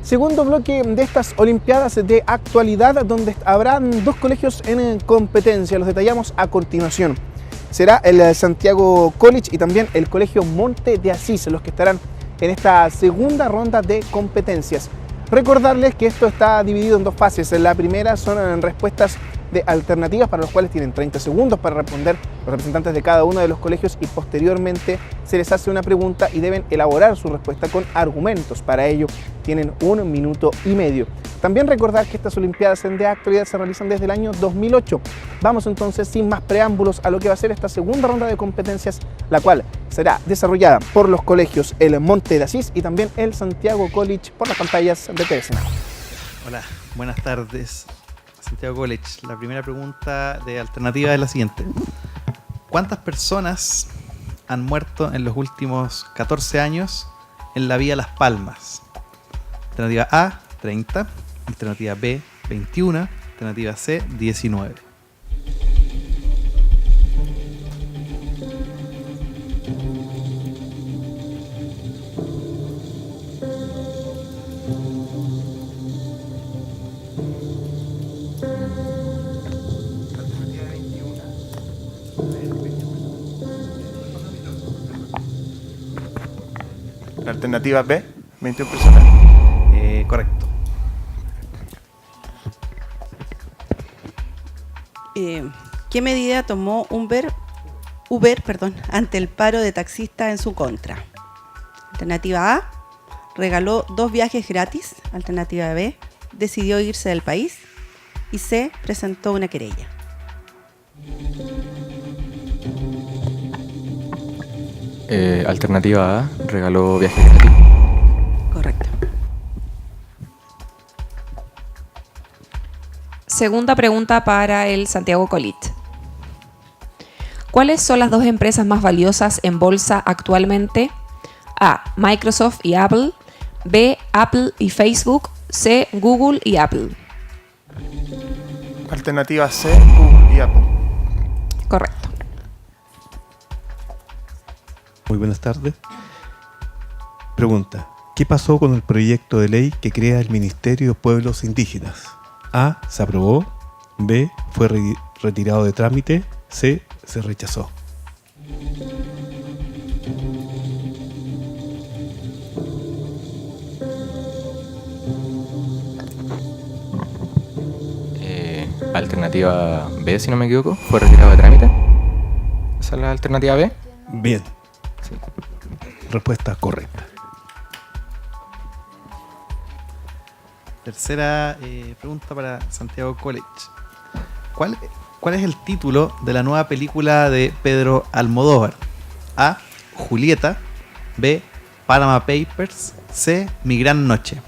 Segundo bloque de estas Olimpiadas de actualidad, donde habrán dos colegios en competencia. Los detallamos a continuación. Será el Santiago College y también el Colegio Monte de Asís los que estarán en esta segunda ronda de competencias. Recordarles que esto está dividido en dos fases. La primera son respuestas de alternativas para los cuales tienen 30 segundos para responder los representantes de cada uno de los colegios y posteriormente se les hace una pregunta y deben elaborar su respuesta con argumentos. Para ello tienen 1 minuto y medio. También recordar que estas Olimpiadas de actualidad se realizan desde el año 2008. Vamos entonces sin más preámbulos a lo que va a ser esta segunda ronda de competencias, la cual será desarrollada por los colegios el Monte de Asís y también el Santiago College por las pantallas de TV Senado. Hola, buenas tardes. Santiago College. La primera pregunta de alternativa es la siguiente. ¿Cuántas personas han muerto en los últimos 14 años en la vía Las Palmas? Alternativa A, 30. Alternativa B, 21. Alternativa C, 19. Alternativa B, 21 personas. Correcto. ¿Qué medida tomó Uber ante el paro de taxistas en su contra? Alternativa A, regaló 2 viajes gratis. Alternativa B, decidió irse del país. Y C, presentó una querella. Alternativa A, regaló viajes gratis. Correcto. Segunda pregunta para el Santiago College. ¿Cuáles son las 2 empresas más valiosas en bolsa actualmente? A, Microsoft y Apple. B, Apple y Facebook. C, Google y Apple. Alternativa C, Google y Apple. Correcto. Muy buenas tardes. Pregunta: ¿qué pasó con el proyecto de ley que crea el Ministerio de Pueblos Indígenas? A, se aprobó. B, fue retirado de trámite. C, se rechazó. Alternativa B, si no me equivoco, fue retirado de trámite. ¿Esa es la alternativa B? Bien. Sí. Respuesta correcta. Tercera pregunta para Santiago College. ¿Cuál es el título de la nueva película de Pedro Almodóvar? A, Julieta. B, Panama Papers. C, Mi Gran Noche.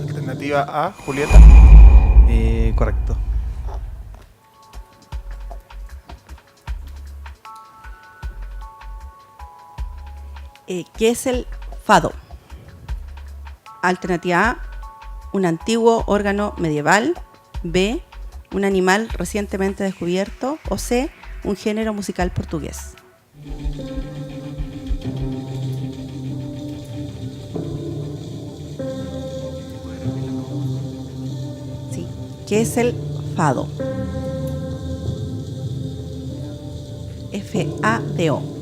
Alternativa A, Julieta. Correcto. ¿Qué es el fado? Alternativa A, un antiguo órgano medieval. B, un animal recientemente descubierto. O C, un género musical portugués. Sí. ¿Qué es el fado? F-A-D-O.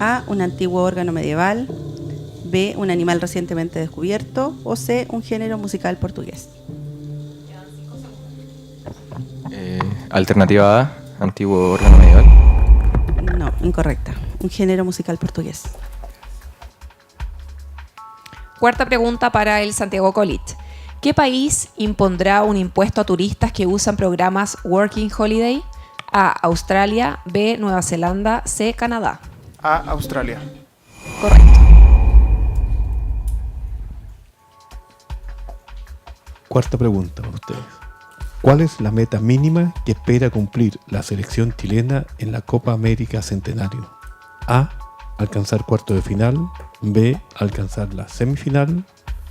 A, un antiguo órgano medieval. B, un animal recientemente descubierto. O C, un género musical portugués. Alternativa A, antiguo órgano medieval. No, incorrecta. Un género musical portugués. Cuarta pregunta para el Santiago College. ¿Qué país impondrá un impuesto a turistas que usan programas Working Holiday? A, Australia. B, Nueva Zelanda. C, Canadá. A, Australia. Correcto. Cuarta pregunta para ustedes. ¿Cuál es la meta mínima que espera cumplir la selección chilena en la Copa América Centenario? A, alcanzar cuarto de final. B, alcanzar la semifinal.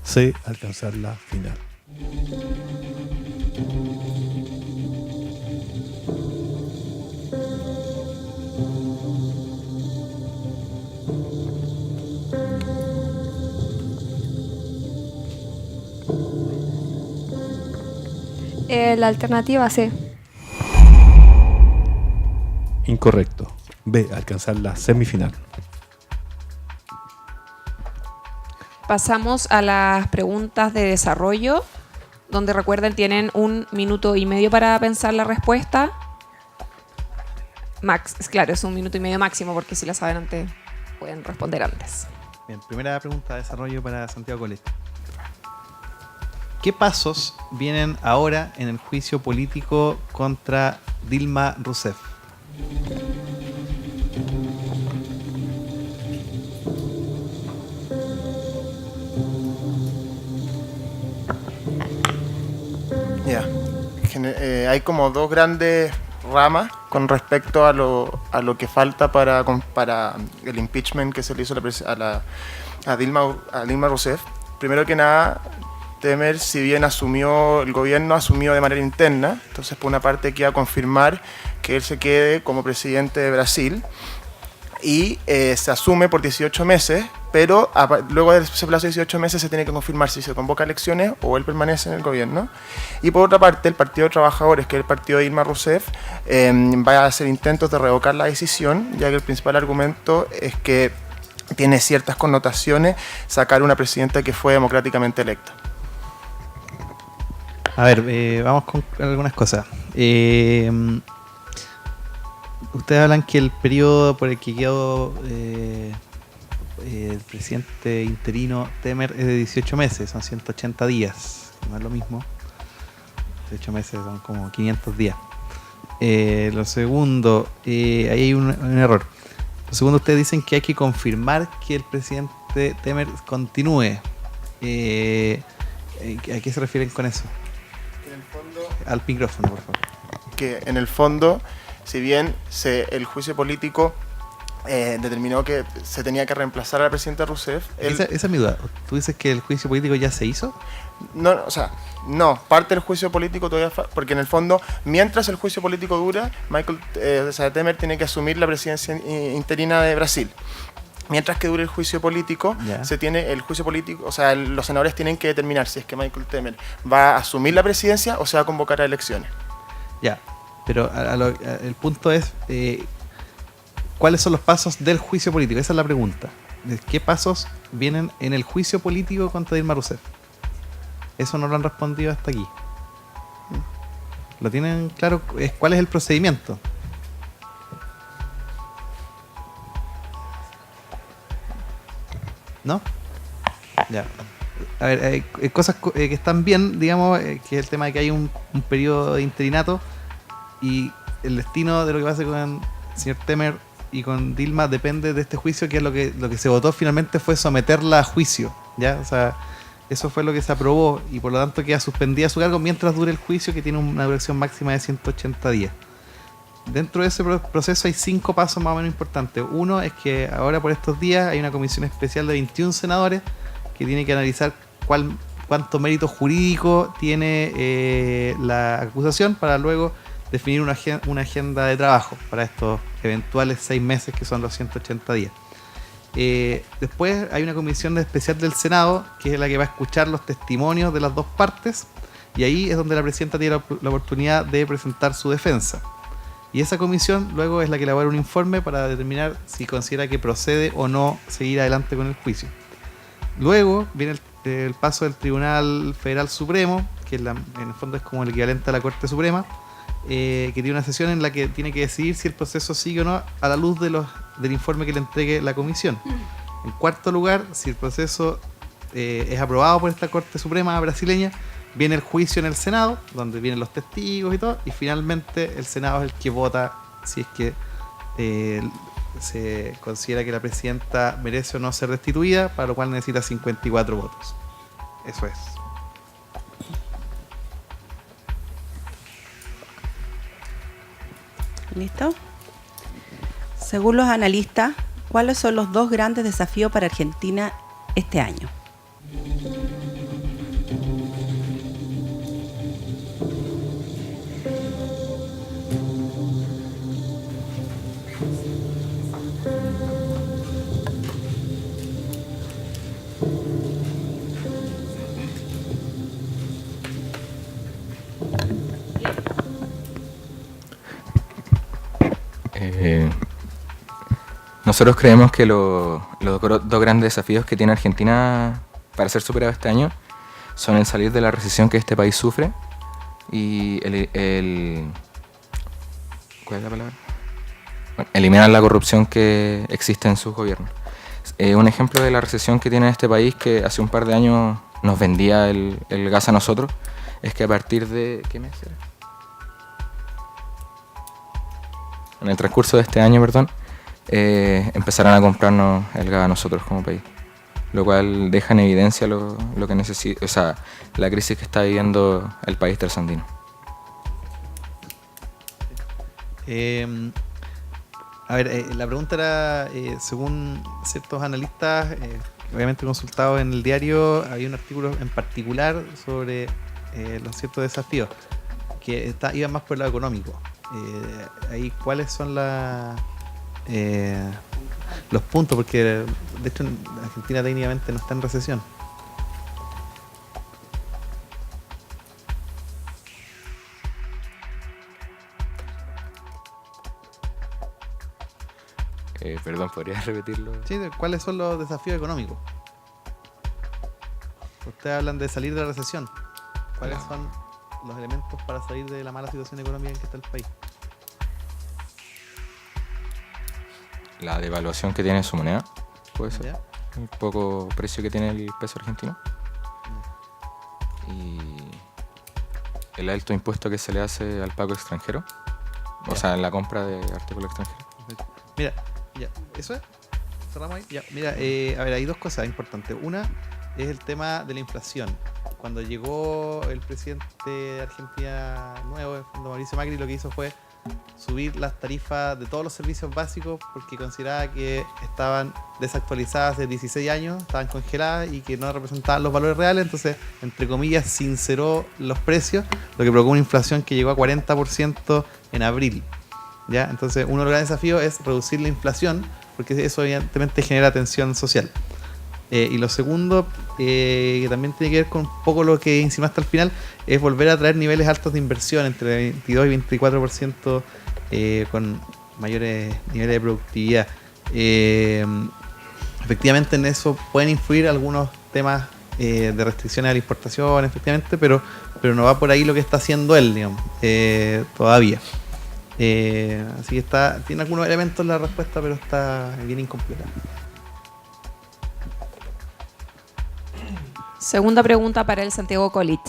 C. Alcanzar la final. La alternativa C. Incorrecto. B. Alcanzar la semifinal. Pasamos a las preguntas de desarrollo, donde recuerden tienen 1 minuto y medio para pensar la respuesta. Claro, es 1 minuto y medio máximo, porque si la saben antes, pueden responder antes. Bien, primera pregunta de desarrollo para Santiago College. ¿Qué pasos vienen ahora en el juicio político contra Dilma Rousseff? Ya. Hay como dos grandes ramas con respecto a lo que falta para el impeachment que se le hizo a Dilma Rousseff. Primero que nada, Temer, si bien el gobierno asumió de manera interna, entonces por una parte queda confirmar que él se quede como presidente de Brasil y se asume por 18 meses, pero luego de ese plazo de 18 meses se tiene que confirmar si se convoca elecciones o él permanece en el gobierno. Y por otra parte, el Partido de Trabajadores, que es el partido de Dilma Rousseff, va a hacer intentos de revocar la decisión, ya que el principal argumento es que tiene ciertas connotaciones sacar una presidenta que fue democráticamente electa. A ver, vamos con algunas cosas. Ustedes hablan que el periodo por el que quedó el presidente interino Temer es de 18 meses, son 180 días, no es lo mismo. 18 meses son como 500 días. Lo segundo, ahí hay un error. Lo segundo, ustedes dicen que hay que confirmar que el presidente Temer continúe. ¿A qué se refieren con eso? En el fondo, al micrófono, por favor. Que en el fondo, si bien el juicio político determinó que se tenía que reemplazar a la presidenta Rousseff... Esa es mi duda. ¿Tú dices que el juicio político ya se hizo? No, o sea, no, parte del juicio político todavía... Porque en el fondo, mientras el juicio político dura, Temer tiene que asumir la presidencia interina de Brasil. Mientras que dure el juicio político, los senadores tienen que determinar si es que Michael Temer va a asumir la presidencia o se va a convocar a elecciones. Ya, pero el punto es, ¿cuáles son los pasos del juicio político? Esa es la pregunta. ¿Qué pasos vienen en el juicio político contra Dilma Rousseff? Eso no lo han respondido hasta aquí. ¿Lo tienen claro? ¿Cuál es el procedimiento? ¿No? Ya. A ver, hay cosas que están bien, digamos, que es el tema de que hay un periodo de interinato y el destino de lo que pase con el señor Temer y con Dilma depende de este juicio, que es lo que se votó finalmente fue someterla a juicio, ¿ya? O sea, eso fue lo que se aprobó y por lo tanto queda suspendida su cargo mientras dure el juicio, que tiene una duración máxima de 180 días. Dentro de ese proceso hay 5 pasos más o menos importantes. Uno es que ahora por estos días hay una comisión especial de 21 senadores que tiene que analizar cuánto mérito jurídico tiene la acusación para luego definir una agenda de trabajo para estos eventuales 6 meses que son los 180 días. Después hay una comisión especial del Senado que es la que va a escuchar los testimonios de las dos partes y ahí es donde la presidenta tiene la oportunidad de presentar su defensa. Y esa comisión luego es la que elabora un informe para determinar si considera que procede o no seguir adelante con el juicio. Luego viene el paso del Tribunal Federal Supremo, que en el fondo es como el equivalente a la Corte Suprema, que tiene una sesión en la que tiene que decidir si el proceso sigue o no a la luz del informe que le entregue la comisión. En cuarto lugar, si el proceso es aprobado por esta Corte Suprema brasileña, viene el juicio en el Senado, donde vienen los testigos y todo, y finalmente el Senado es el que vota si es que se considera que la presidenta merece o no ser destituida, para lo cual necesita 54 votos. Eso es. ¿Listo? Según los analistas, ¿cuáles son los 2 grandes desafíos para Argentina este año? Nosotros creemos que los dos grandes desafíos que tiene Argentina para ser superado este año son el salir de la recesión que este país sufre y ¿cuál es la palabra? Bueno, eliminar la corrupción que existe en sus gobiernos. Un ejemplo de la recesión que tiene este país, que hace un par de años nos vendía el gas a nosotros, es que a partir de... ¿qué mes era? En el transcurso de este año, empezarán a comprarnos el gas a nosotros como país, lo cual deja en evidencia lo que necesita, o sea, la crisis que está viviendo el país trasandino. La pregunta era, según ciertos analistas, obviamente consultados en el diario, había un artículo en particular sobre los ciertos desafíos que iban más por el lado económico. Ahí, ¿cuáles son los puntos? Porque de hecho Argentina técnicamente no está en recesión. Perdón, ¿podrías repetirlo? Sí, ¿cuáles son los desafíos económicos? Ustedes hablan de salir de la recesión. ¿Cuáles son los elementos para salir de la mala situación económica en que está el país? La devaluación que tiene su moneda, puede ser. ¿Ya? El poco precio que tiene el peso argentino. Y el alto impuesto que se le hace al pago extranjero. O sea, en la compra de artículos extranjeros. Mira, ya, ¿eso es? ¿Cerramos ahí? Ya, mira, a ver, hay dos cosas importantes. Una es el tema de la inflación. Cuando llegó el presidente de Argentina nuevo, Mauricio Macri, lo que hizo fue subir las tarifas de todos los servicios básicos porque consideraba que estaban desactualizadas hace 16 años, estaban congeladas y que no representaban los valores reales. Entonces, entre comillas, sinceró los precios, lo que provocó una inflación que llegó a 40% en abril. ¿Ya? Entonces, uno de los grandes desafíos es reducir la inflación, porque eso evidentemente genera tensión social. Y lo segundo, que también tiene que ver con un poco lo que insinuaste al final, es volver a traer niveles altos de inversión, entre 22 y 24%, con mayores niveles de productividad. Efectivamente, en eso pueden influir algunos temas de restricciones a la importación, efectivamente, pero no va por ahí lo que está haciendo él, digamos, todavía. Así que tiene algunos elementos la respuesta, pero está bien incompleta. Segunda pregunta para el Santiago Colit.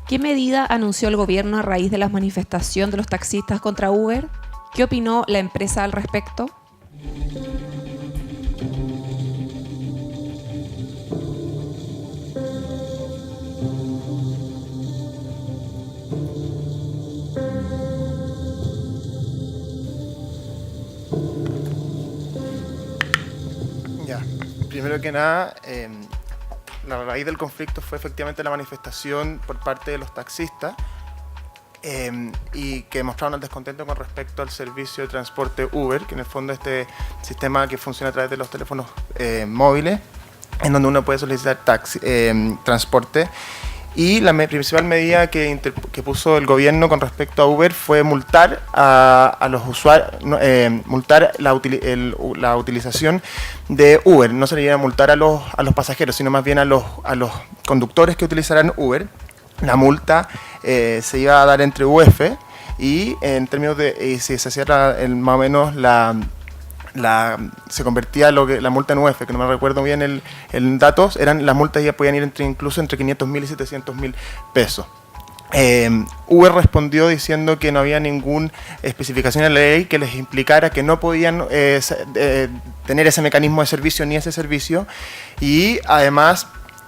¿Qué medida anunció el gobierno a raíz de la manifestación de los taxistas contra Uber? ¿Qué opinó la empresa al respecto? Ya, primero que nada, la raíz del conflicto fue efectivamente la manifestación por parte de los taxistas y que mostraron el descontento con respecto al servicio de transporte Uber, que en el fondo es este sistema que funciona a través de los teléfonos móviles, en donde uno puede solicitar transporte. Y la principal medida que puso el gobierno con respecto a Uber fue multar a los usuarios, multar la utilización de Uber. No se le iba a multar a los pasajeros, sino más bien a los conductores que utilizarán Uber. La multa se iba a dar entre UF y en términos de si se hacía más o menos se convertía la multa en UF, que no me recuerdo bien el datos, las multas ya podían ir incluso entre 500.000 y 700.000 pesos. Uber respondió diciendo que no había ninguna especificación en la ley que les implicara que no podían tener ese mecanismo de servicio ni ese servicio, y además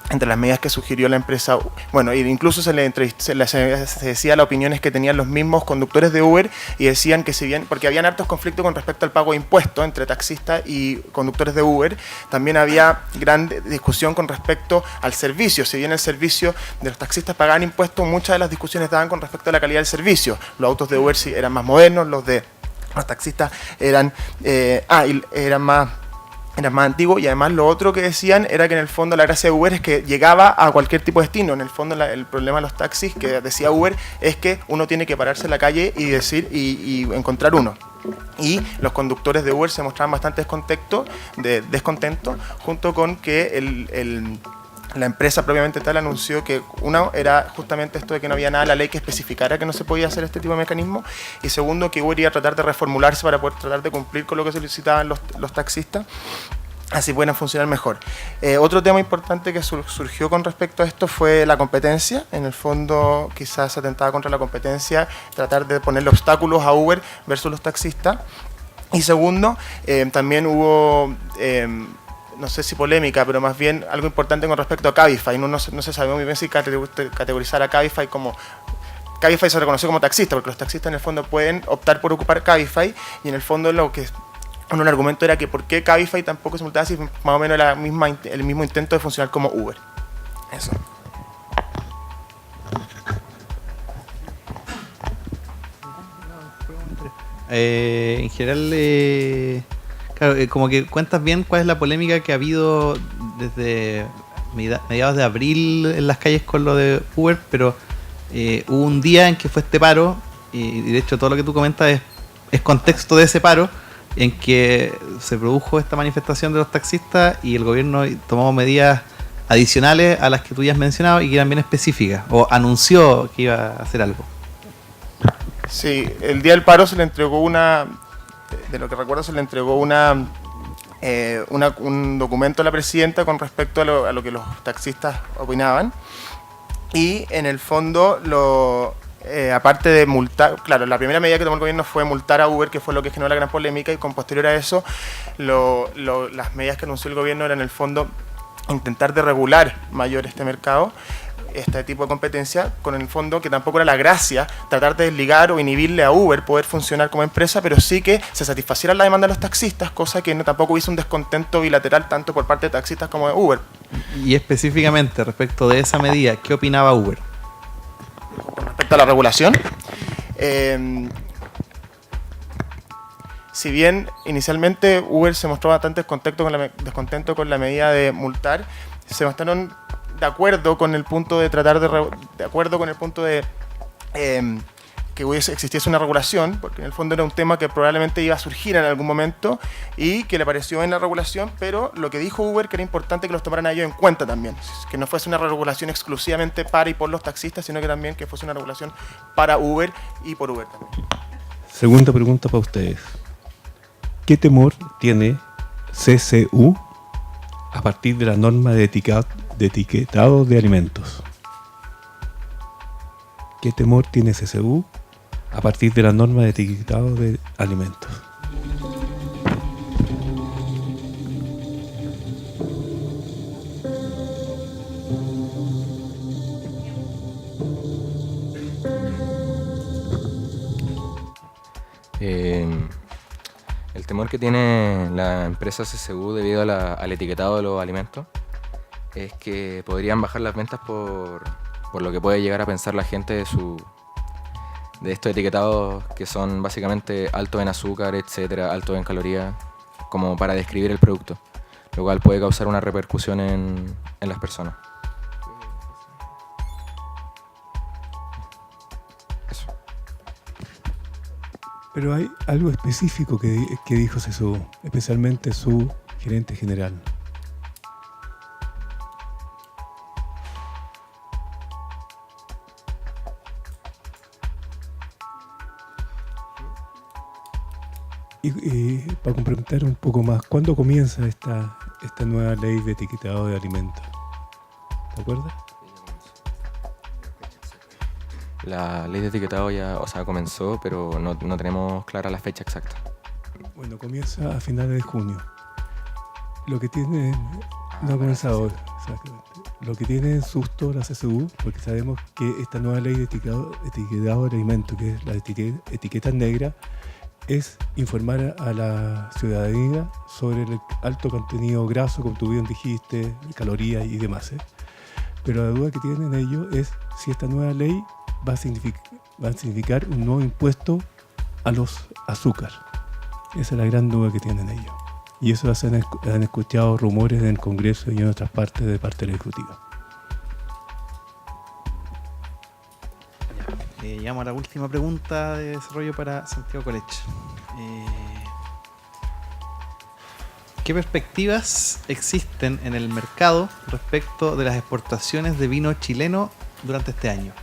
entre las medidas que sugirió la empresa, bueno, incluso se decía las opiniones que tenían los mismos conductores de Uber y decían que si bien, porque habían hartos conflictos con respecto al pago de impuestos entre taxistas y conductores de Uber, también había gran discusión con respecto al servicio. Si bien el servicio de los taxistas pagaban impuestos, muchas de las discusiones daban con respecto a la calidad del servicio. Los autos de Uber sí eran más modernos, los taxistas eran más antiguo, y además lo otro que decían era que en el fondo la gracia de Uber es que llegaba a cualquier tipo de destino. En el fondo el problema de los taxis, que decía Uber, es que uno tiene que pararse en la calle y decir y encontrar uno. Y los conductores de Uber se mostraban bastante descontentos, junto con que la empresa propiamente tal anunció que uno era justamente esto de que no había nada en la ley que especificara que no se podía hacer este tipo de mecanismo, y segundo, que Uber iba a tratar de reformularse para poder tratar de cumplir con lo que solicitaban los taxistas, así pueden funcionar mejor. Otro tema importante que surgió con respecto a esto fue la competencia. En el fondo quizás se atentaba contra la competencia, tratar de ponerle obstáculos a Uber versus los taxistas. Y segundo, también hubo no sé si polémica, pero más bien algo importante con respecto a Cabify. No se sabe muy bien si categorizar a Cabify como... Cabify se reconoció como taxista, porque los taxistas en el fondo pueden optar por ocupar Cabify, y en el fondo un argumento era que por qué Cabify tampoco se multaba si más o menos era el mismo intento de funcionar como Uber. Eso. En general... Claro, como que cuentas bien cuál es la polémica que ha habido desde mediados de abril en las calles con lo de Uber, pero hubo un día en que fue este paro, y de hecho todo lo que tú comentas es contexto de ese paro, en que se produjo esta manifestación de los taxistas y el gobierno tomó medidas adicionales a las que tú ya has mencionado y que eran bien específicas, o anunció que iba a hacer algo. Sí, el día del paro se le entregó de lo que recuerdo, se le entregó un documento a la presidenta con respecto a lo que los taxistas opinaban, y en el fondo, aparte de multar, claro, la primera medida que tomó el gobierno fue multar a Uber, que fue lo que generó la gran polémica, y con posterior a eso, las medidas que anunció el gobierno eran en el fondo intentar de regular mayor este mercado, este tipo de competencia, con el fondo que tampoco era la gracia tratar de desligar o inhibirle a Uber poder funcionar como empresa, pero sí que se satisfaciera la demanda de los taxistas, cosa que tampoco hubiese un descontento bilateral tanto por parte de taxistas como de Uber. Y específicamente respecto de esa medida, ¿qué opinaba Uber? Con respecto a la regulación, si bien inicialmente Uber se mostró bastante descontento con la medida de multar, se mostraron de acuerdo con el punto de que existiese una regulación, porque en el fondo era un tema que probablemente iba a surgir en algún momento y que le apareció en la regulación, pero lo que dijo Uber que era importante que los tomaran a ellos en cuenta también, que no fuese una regulación exclusivamente para y por los taxistas, sino que también que fuese una regulación para Uber y por Uber también. Segunda pregunta para ustedes. ¿Qué temor tiene CCU a partir de la norma de etiquetado de alimentos? ¿Qué temor tiene CCU a partir de la norma de etiquetado de alimentos? El temor que tiene la empresa CCU debido al etiquetado de los alimentos es que podrían bajar las ventas por lo que puede llegar a pensar la gente de estos etiquetados que son básicamente altos en azúcar, etcétera, altos en calorías, como para describir el producto, lo cual puede causar una repercusión en las personas. Eso. Pero hay algo específico que dijo CCU, especialmente su gerente general. Y para complementar un poco más, ¿cuándo comienza esta nueva ley de etiquetado de alimentos? ¿Te acuerdas? La ley de etiquetado ya, comenzó, pero no tenemos clara la fecha exacta. Bueno, comienza a finales de junio. Lo que tiene... No ha comenzado ahora. Exactamente. Lo que tiene en susto la CSU, porque sabemos que esta nueva ley de etiquetado de alimentos, que es la etiqueta negra, es informar a la ciudadanía sobre el alto contenido graso, como tú bien dijiste, calorías y demás. Pero la duda que tienen ellos es si esta nueva ley va a significar un nuevo impuesto a los azúcar. Esa es la gran duda que tienen ellos. Y eso han escuchado rumores en el Congreso y en otras partes de parte del Ejecutivo. Llegamos a la última pregunta de desarrollo para Santiago College. ¿Qué perspectivas existen en el mercado respecto de las exportaciones de vino chileno durante este año?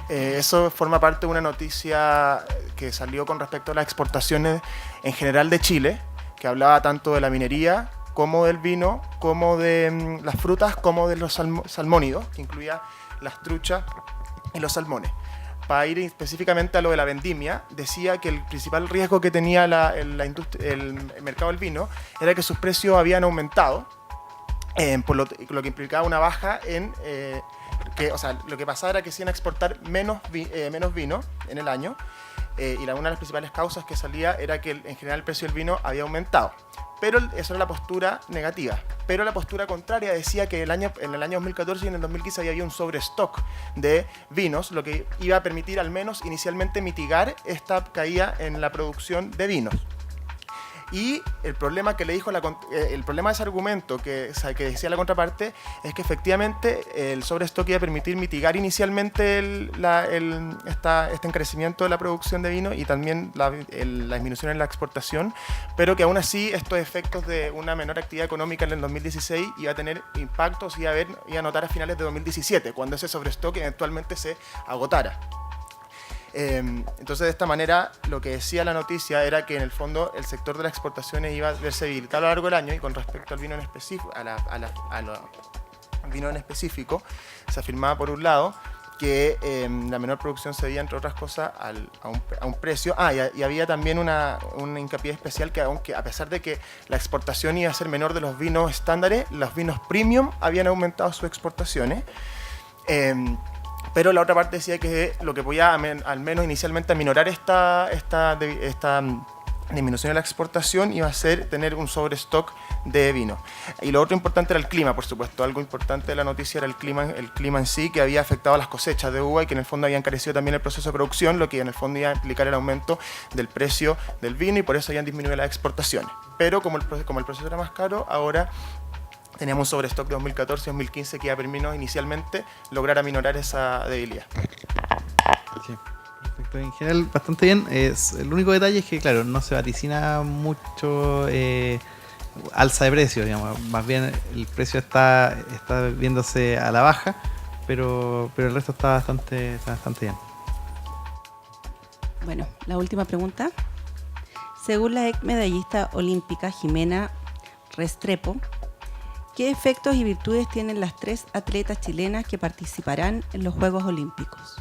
Eso forma parte de una noticia que salió con respecto a las exportaciones en general de Chile, que hablaba tanto de la minería como del vino, como de las frutas, como de los salmónidos, que incluía las truchas y los salmones. Para ir específicamente a lo de la vendimia, decía que el principal riesgo que tenía el mercado del vino era que sus precios habían aumentado, por lo que implicaba una baja en... lo que pasaba era que se iban a exportar menos vino en el año, y una de las principales causas que salía era que en general el precio del vino había aumentado. Pero eso era la postura negativa. Pero la postura contraria decía que en el año 2014 y en el 2015 había un sobrestock de vinos, lo que iba a permitir al menos inicialmente mitigar esta caída en la producción de vinos. Y el problema que le dijo el problema de ese argumento que decía la contraparte es que efectivamente el sobrestock iba a permitir mitigar inicialmente este encarecimiento de la producción de vino y también la disminución en la exportación, pero que aún así estos efectos de una menor actividad económica en el 2016 iba a tener impactos y iba a notar a finales de 2017, cuando ese sobrestock eventualmente se agotara. Entonces, de esta manera, lo que decía la noticia era que en el fondo el sector de las exportaciones iba a verse debilitado a lo largo del año, y con respecto al vino en específico, vino en específico, se afirmaba por un lado que la menor producción se debía, entre otras cosas, a un precio. Y había también un hincapié especial que aunque a pesar de que la exportación iba a ser menor de los vinos estándares, los vinos premium habían aumentado sus exportaciones. Pero la otra parte decía que lo que podía al menos inicialmente aminorar esta disminución de la exportación iba a ser tener un sobrestock de vino. Y lo otro importante era el clima, por supuesto. Algo importante de la noticia era el clima en sí, que había afectado a las cosechas de uva y que en el fondo había encarecido también el proceso de producción, lo que en el fondo iba a implicar el aumento del precio del vino, y por eso habían disminuido las exportaciones. Pero como el proceso era más caro, ahora teníamos un sobrestock de 2014 y 2015 que ya permitió inicialmente lograr aminorar esa debilidad. Sí, perfecto. En general, bastante bien. El único detalle es que, claro, no se vaticina mucho alza de precios, digamos. Más bien el precio está viéndose a la baja, pero el resto está bastante bien. Bueno, la última pregunta. Según la ex medallista olímpica Jimena Restrepo, ¿qué efectos y virtudes tienen las 3 atletas chilenas que participarán en los Juegos Olímpicos?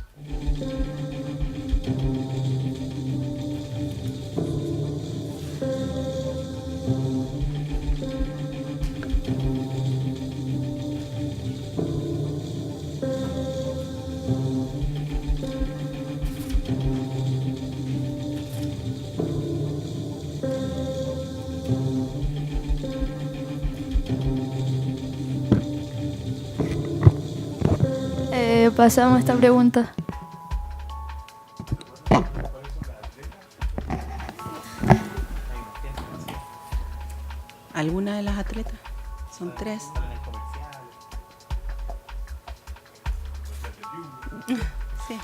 Pasamos esta pregunta. ¿Alguna de las atletas? Son 3. Sí.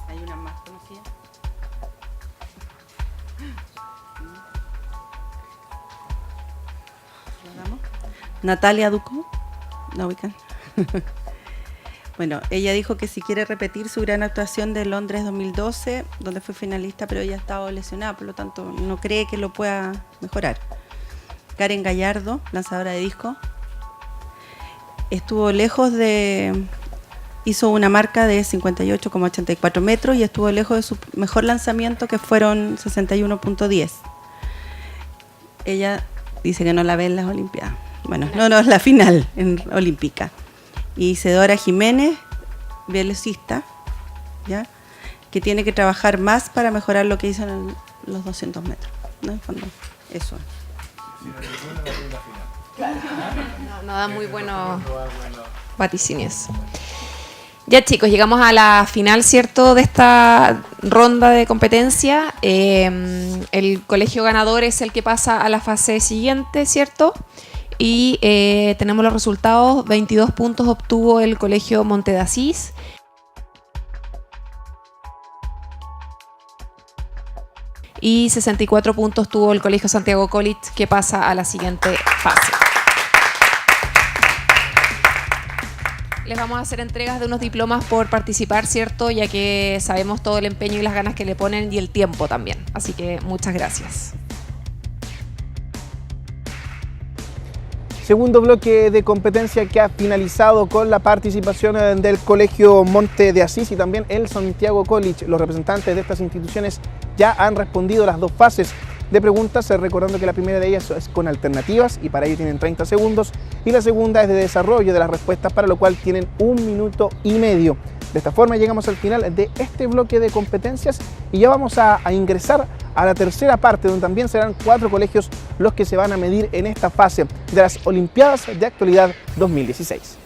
Hay una más conocida. ¿La damos? Natalia Ducó. No ubican. Bueno, ella dijo que si quiere repetir su gran actuación de Londres 2012, donde fue finalista, pero ella ha estado lesionada, por lo tanto no cree que lo pueda mejorar. Karen Gallardo, lanzadora de disco, estuvo lejos de... hizo una marca de 58,84 metros y estuvo lejos de su mejor lanzamiento, que fueron 61,10. Ella dice que no la ve en las Olimpiadas. Bueno, no es la final en olímpica. Y Isadora Jiménez, velocista, ¿ya? Que tiene que trabajar más para mejorar lo que hizo en los 200 metros. ¿No? Cuando eso. No da muy buenos vaticinios. Ya, chicos, llegamos a la final, ¿cierto?, de esta ronda de competencia. El colegio ganador es el que pasa a la fase siguiente, ¿cierto? Y tenemos los resultados. 22 puntos obtuvo el colegio Monte de Asís. Y 64 puntos tuvo el colegio Santiago College, que pasa a la siguiente fase. Les vamos a hacer entregas de unos diplomas por participar, ¿cierto? Ya que sabemos todo el empeño y las ganas que le ponen y el tiempo también. Así que muchas gracias. Segundo bloque de competencia que ha finalizado con la participación del Colegio Monte de Asís y también el Santiago College. Los representantes de estas instituciones ya han respondido las dos fases de preguntas, recordando que la primera de ellas es con alternativas y para ello tienen 30 segundos y la segunda es de desarrollo de las respuestas, para lo cual tienen 1 minuto y medio. De esta forma llegamos al final de este bloque de competencias y ya vamos a ingresar a la tercera parte, donde también serán 4 colegios los que se van a medir en esta fase de las Olimpiadas de Actualidad 2016.